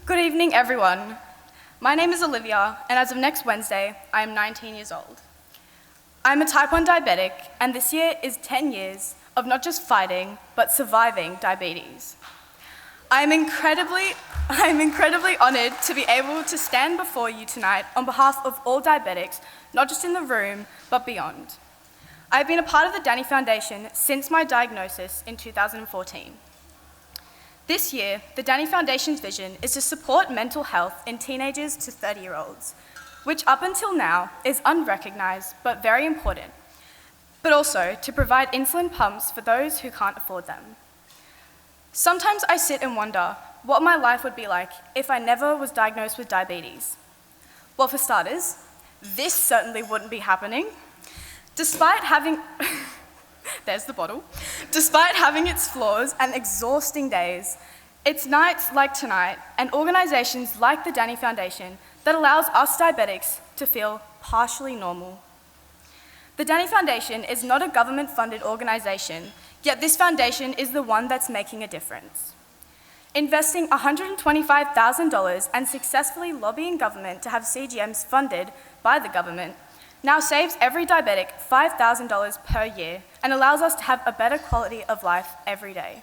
Good evening, everyone. My name is Olivia, and as of next Wednesday, I am 19 years old. I'm a type 1 diabetic, and this year is 10 years of not just fighting, but surviving diabetes. I'm incredibly honored to be able to stand before you tonight on behalf of all diabetics, not just in the room, but beyond. I've been a part of the DANII Foundation since my diagnosis in 2014. This year, the DANII Foundation's vision is to support mental health in teenagers to 30-year-olds, which up until now is unrecognized but very important, but also to provide insulin pumps for those who can't afford them. Sometimes I sit and wonder what my life would be like if I never was diagnosed with diabetes. Well, for starters, this certainly wouldn't be happening. Despite having there's the bottle. Despite having its flaws and exhausting days, it's nights like tonight and organizations like the DANII Foundation that allows us diabetics to feel partially normal. The DANII Foundation is not a government-funded organization, yet this foundation is the one that's making a difference. Investing $125,000 and successfully lobbying government to have CGMs funded by the government now saves every diabetic $5,000 per year and allows us to have a better quality of life every day.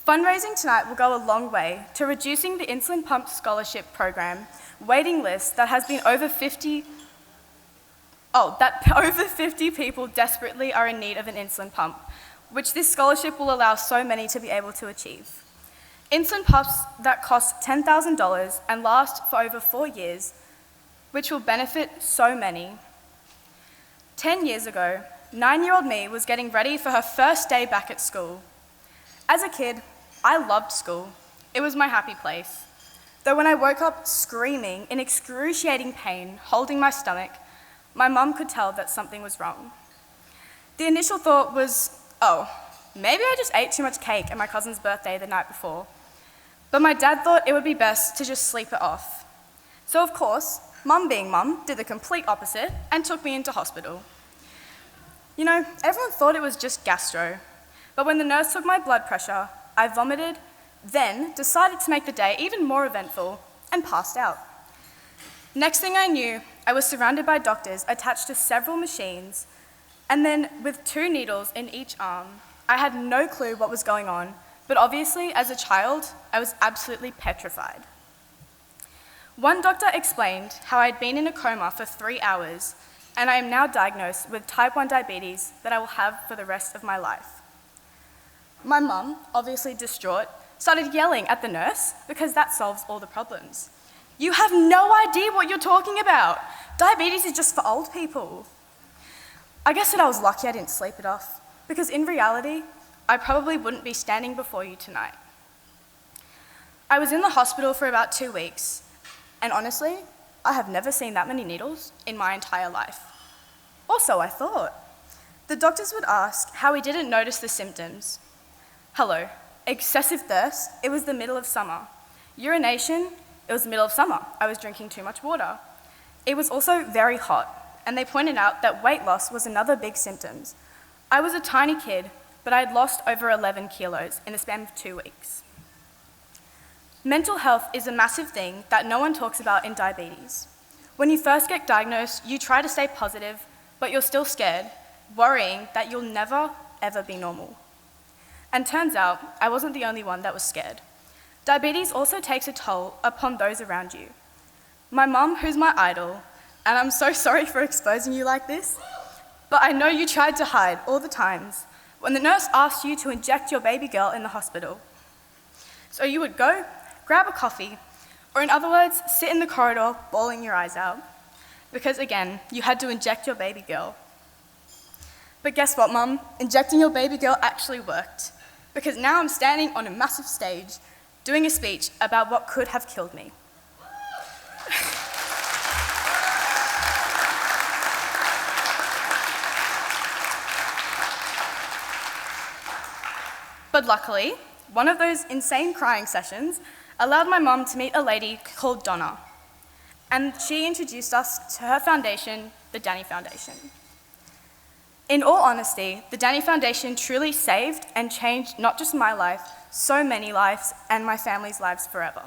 Fundraising tonight will go a long way to reducing the insulin pump scholarship program waiting list that has been over 50 people desperately are in need of an insulin pump, which this scholarship will allow so many to be able to achieve. Insulin pumps that cost $10,000 and last for over 4 years, which will benefit so many. 10 years ago, 9-year-old me was getting ready for her first day back at school. As a kid, I loved school. It was my happy place. Though when I woke up screaming in excruciating pain, holding my stomach, my mum could tell that something was wrong. The initial thought was, oh, maybe I just ate too much cake at my cousin's birthday the night before. But my dad thought it would be best to just sleep it off. So of course, Mum being mum, did the complete opposite and took me into hospital. You know, everyone thought it was just gastro, but when the nurse took my blood pressure, I vomited, then decided to make the day even more eventful and passed out. Next thing I knew, I was surrounded by doctors attached to several machines, and then with 2 needles in each arm. I had no clue what was going on, but obviously as a child, I was absolutely petrified. One doctor explained how I had been in a coma for 3 hours, and I am now diagnosed with type 1 diabetes that I will have for the rest of my life. My mum, obviously distraught, started yelling at the nurse because that solves all the problems. You have no idea what you're talking about. Diabetes is just for old people. I guess that I was lucky I didn't sleep it off, because in reality, I probably wouldn't be standing before you tonight. I was in the hospital for about 2 weeks, and honestly, I have never seen that many needles in my entire life. Or so I thought. The doctors would ask how we didn't notice the symptoms. Hello, excessive thirst, it was the middle of summer. Urination, it was the middle of summer. I was drinking too much water. It was also very hot, and they pointed out that weight loss was another big symptom. I was a tiny kid, but I had lost over 11 kilos in the span of 2 weeks. Mental health is a massive thing that no one talks about in diabetes. When you first get diagnosed, you try to stay positive, but you're still scared, worrying that you'll never, ever be normal. And turns out, I wasn't the only one that was scared. Diabetes also takes a toll upon those around you. My mum, who's my idol, and I'm so sorry for exposing you like this, but I know you tried to hide all the times when the nurse asked you to inject your baby girl in the hospital. So you would go, grab a coffee, or in other words, sit in the corridor bawling your eyes out. Because again, you had to inject your baby girl. But guess what, Mum? Injecting your baby girl actually worked. Because now I'm standing on a massive stage, doing a speech about what could have killed me. But luckily, one of those insane crying sessions allowed my mum to meet a lady called Donna, and she introduced us to her foundation, the DANII Foundation. In all honesty, the DANII Foundation truly saved and changed not just my life, so many lives and my family's lives forever.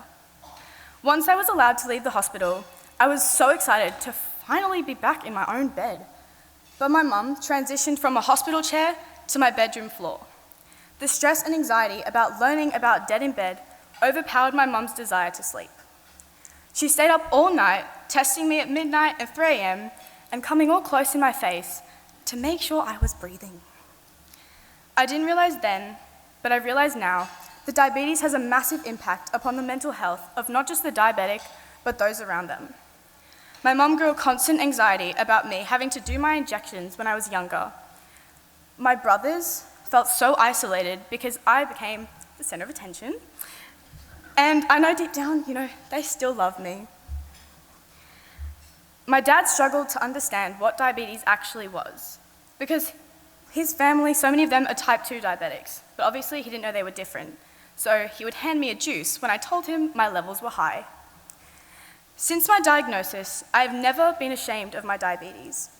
Once I was allowed to leave the hospital, I was so excited to finally be back in my own bed. But my mum transitioned from a hospital chair to my bedroom floor. The stress and anxiety about learning about dead in bed overpowered my mum's desire to sleep. She stayed up all night, testing me at midnight and 3 a.m. and coming all close in my face to make sure I was breathing. I didn't realize then, but I realize now, that diabetes has a massive impact upon the mental health of not just the diabetic, but those around them. My mum grew a constant anxiety about me having to do my injections when I was younger. My brothers felt so isolated because I became the center of attention. And I know deep down, they still love me. My dad struggled to understand what diabetes actually was because his family, so many of them are type 2 diabetics, but obviously he didn't know they were different. So he would hand me a juice when I told him my levels were high. Since my diagnosis, I have never been ashamed of my diabetes.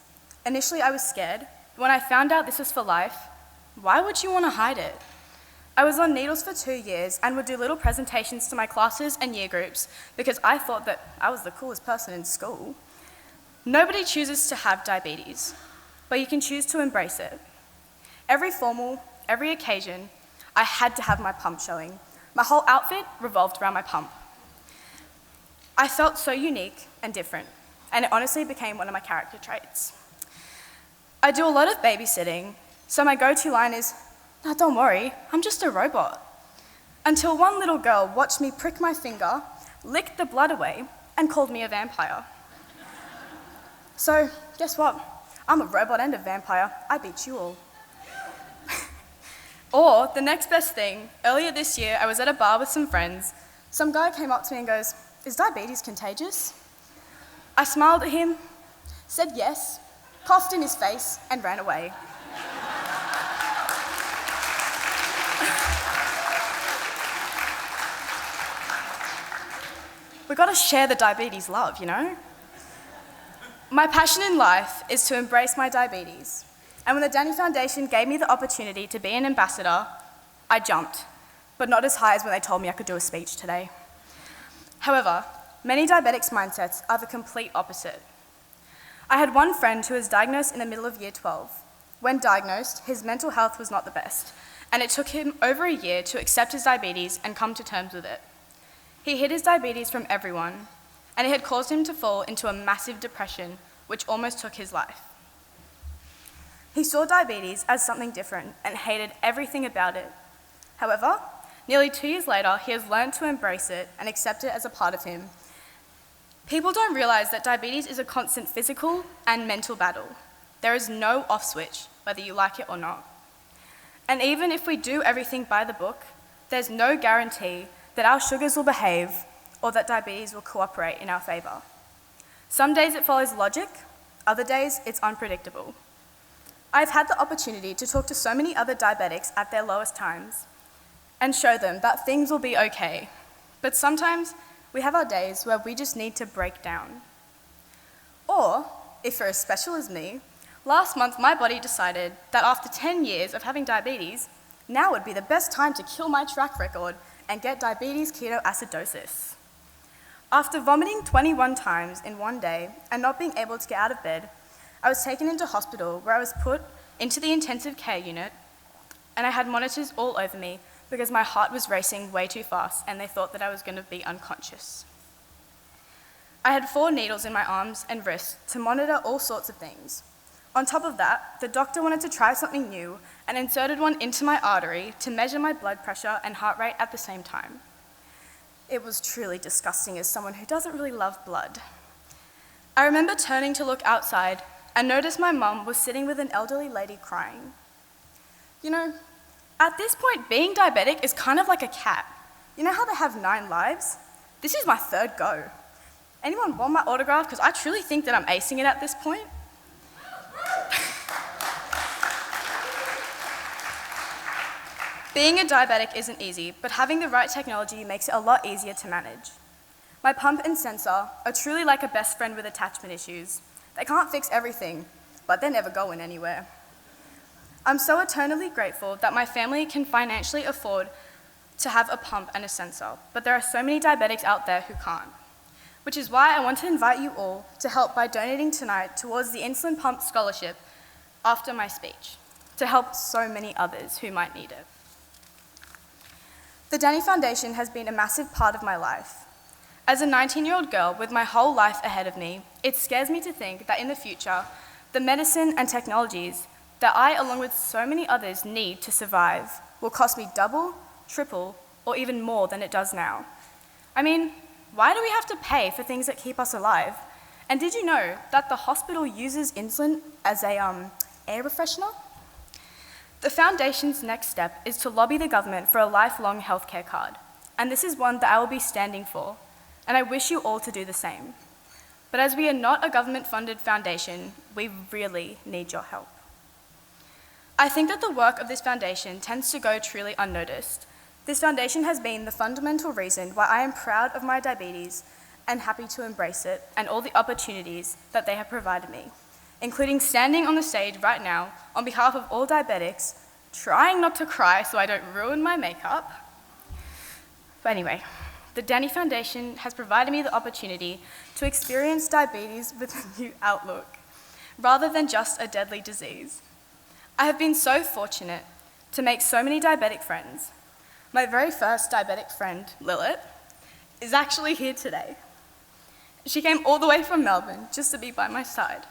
Initially, I was scared. When I found out this was for life, why would you want to hide it? I was on needles for 2 years and would do little presentations to my classes and year groups because I thought that I was the coolest person in school. Nobody chooses to have diabetes, but you can choose to embrace it. Every formal, every occasion, I had to have my pump showing. My whole outfit revolved around my pump. I felt so unique and different, and it honestly became one of my character traits. I do a lot of babysitting, so my go-to line is, "No, don't worry, I'm just a robot." Until one little girl watched me prick my finger, licked the blood away, and called me a vampire. So, guess what? I'm a robot and a vampire. I beat you all. Or, the next best thing, earlier this year, I was at a bar with some friends. Some guy came up to me and goes, "Is diabetes contagious?" I smiled at him, said yes, coughed in his face, and ran away. We gotta share the diabetes love, My passion in life is to embrace my diabetes. And when the DANII Foundation gave me the opportunity to be an ambassador, I jumped, but not as high as when they told me I could do a speech today. However, many diabetics' mindsets are the complete opposite. I had one friend who was diagnosed in the middle of year 12. When diagnosed, his mental health was not the best, and it took him over a year to accept his diabetes and come to terms with it. He hid his diabetes from everyone, and it had caused him to fall into a massive depression, which almost took his life. He saw diabetes as something different and hated everything about it. However, nearly 2 years later, he has learned to embrace it and accept it as a part of him. People don't realize that diabetes is a constant physical and mental battle. There is no off switch, whether you like it or not. And even if we do everything by the book, there's no guarantee that our sugars will behave or that diabetes will cooperate in our favor. Some days it follows logic, other days it's unpredictable. I've had the opportunity to talk to so many other diabetics at their lowest times and show them that things will be okay. But sometimes we have our days where we just need to break down. Or, if you're as special as me, last month my body decided that after 10 years of having diabetes, now would be the best time to kill my track record and get diabetes ketoacidosis. After vomiting 21 times in one day and not being able to get out of bed, I was taken into hospital where I was put into the intensive care unit and I had monitors all over me because my heart was racing way too fast and they thought that I was going to be unconscious. I had 4 needles in my arms and wrists to monitor all sorts of things. On top of that, the doctor wanted to try something new and inserted one into my artery to measure my blood pressure and heart rate at the same time. It was truly disgusting as someone who doesn't really love blood. I remember turning to look outside and noticed my mum was sitting with an elderly lady crying. At this point, being diabetic is kind of like a cat. You know how they have 9 lives? This is my 3rd go. Anyone want my autograph? Because I truly think that I'm acing it at this point. Being a diabetic isn't easy, but having the right technology makes it a lot easier to manage. My pump and sensor are truly like a best friend with attachment issues. They can't fix everything, but they're never going anywhere. I'm so eternally grateful that my family can financially afford to have a pump and a sensor, but there are so many diabetics out there who can't. which is why I want to invite you all to help by donating tonight towards the Insulin Pump Scholarship after my speech, to help so many others who might need it. The DANII Foundation has been a massive part of my life. As a 19-year-old girl with my whole life ahead of me, it scares me to think that in the future, the medicine and technologies that I, along with so many others, need to survive will cost me double, triple, or even more than it does now. I mean, why do we have to pay for things that keep us alive? And did you know that the hospital uses insulin as a air refreshener? The Foundation's next step is to lobby the government for a lifelong healthcare card, and this is one that I will be standing for, and I wish you all to do the same. But as we are not a government-funded foundation, we really need your help. I think that the work of this foundation tends to go truly unnoticed. This foundation has been the fundamental reason why I am proud of my diabetes and happy to embrace it and all the opportunities that they have provided me, including standing on the stage right now on behalf of all diabetics, trying not to cry so I don't ruin my makeup. But anyway, the DANII Foundation has provided me the opportunity to experience diabetes with a new outlook, rather than just a deadly disease. I have been so fortunate to make so many diabetic friends. My very first diabetic friend, Lilith, is actually here today. She came all the way from Melbourne just to be by my side.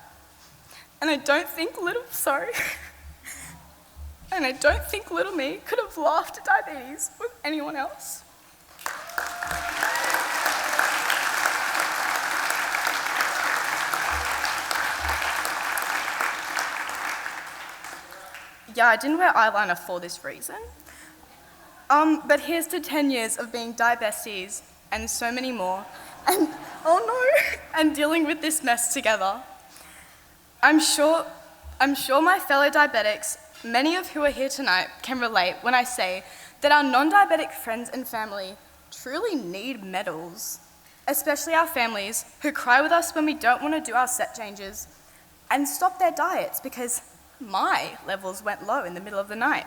And I don't think little me could have laughed at diabetes with anyone else. Yeah, I didn't wear eyeliner for this reason. But here's to 10 years of being diabesties and so many more, and oh no, and dealing with this mess together. I'm sure my fellow diabetics, many of who are here tonight, can relate when I say that our non-diabetic friends and family truly need medals, especially our families who cry with us when we don't want to do our set changes and stop their diets because my levels went low in the middle of the night.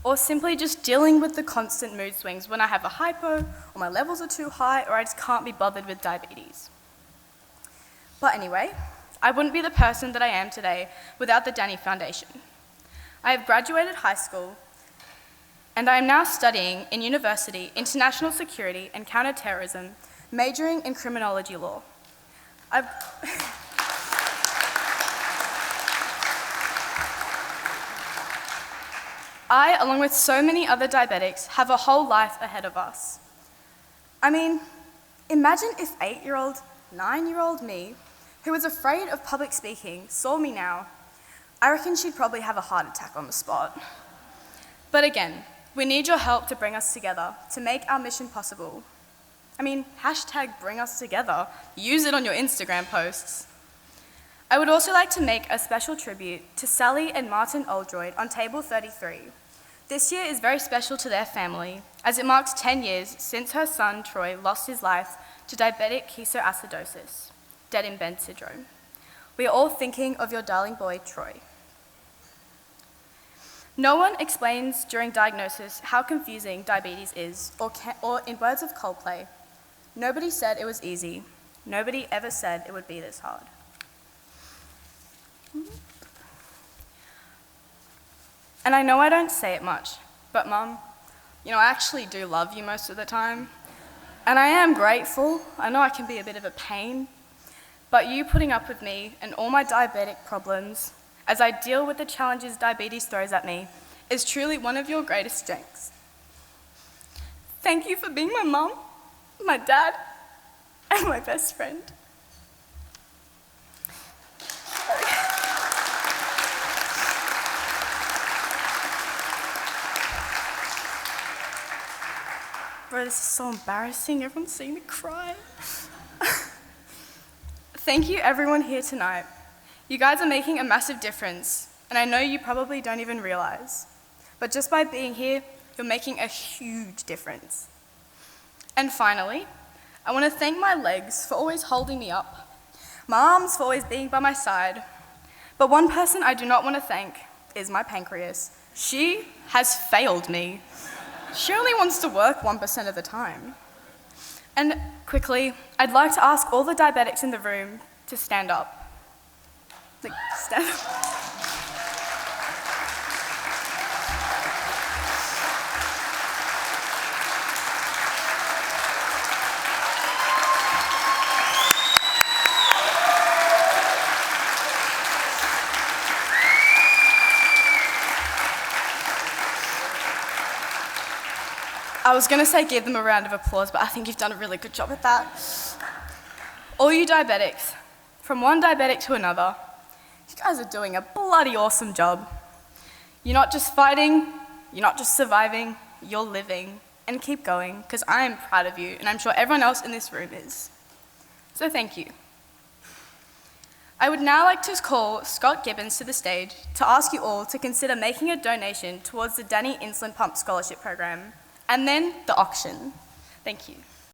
Or simply just dealing with the constant mood swings when I have a hypo, or my levels are too high, or I just can't be bothered with diabetes. But anyway, I wouldn't be the person that I am today without the DANII Foundation. I have graduated high school, and I am now studying in university international security and counterterrorism, majoring in criminology law. I, along with so many other diabetics, have a whole life ahead of us. I mean, imagine if 8-year-old, 9-year-old me, who was afraid of public speaking, saw me now. I reckon she'd probably have a heart attack on the spot. But again, we need your help to bring us together, to make our mission possible. I mean, hashtag bring us together. Use it on your Instagram posts. I would also like to make a special tribute to Sally and Martin Oldroyd on table 33. This year is very special to their family, as it marks 10 years since her son, Troy, lost his life to diabetic ketoacidosis, dead in bed syndrome. We are all thinking of your darling boy, Troy. No one explains during diagnosis how confusing diabetes is, or in words of Coldplay, nobody said it was easy. Nobody ever said it would be this hard. And I know I don't say it much, but Mum, I actually do love you most of the time. And I am grateful. I know I can be a bit of a pain, but you putting up with me and all my diabetic problems as I deal with the challenges diabetes throws at me is truly one of your greatest strengths. Thank you for being my mum, my dad, and my best friend. Bro, this is so embarrassing. Everyone's seeing me cry. Thank you, everyone here tonight. You guys are making a massive difference, and I know you probably don't even realize. But just by being here, you're making a huge difference. And finally, I want to thank my legs for always holding me up, my arms for always being by my side. But one person I do not want to thank is my pancreas. She has failed me. She only wants to work 1% of the time. And quickly, I'd like to ask all the diabetics in the room to stand up. Like, stand up. I was going to say give them a round of applause, but I think you've done a really good job at that. All you diabetics, from one diabetic to another, you guys are doing a bloody awesome job. You're not just fighting, you're not just surviving, you're living. And keep going, because I am proud of you, and I'm sure everyone else in this room is. So thank you. I would now like to call Scott Gibbons to the stage to ask you all to consider making a donation towards the DANII Insulin Pump Scholarship Program, and then the auction. Thank you.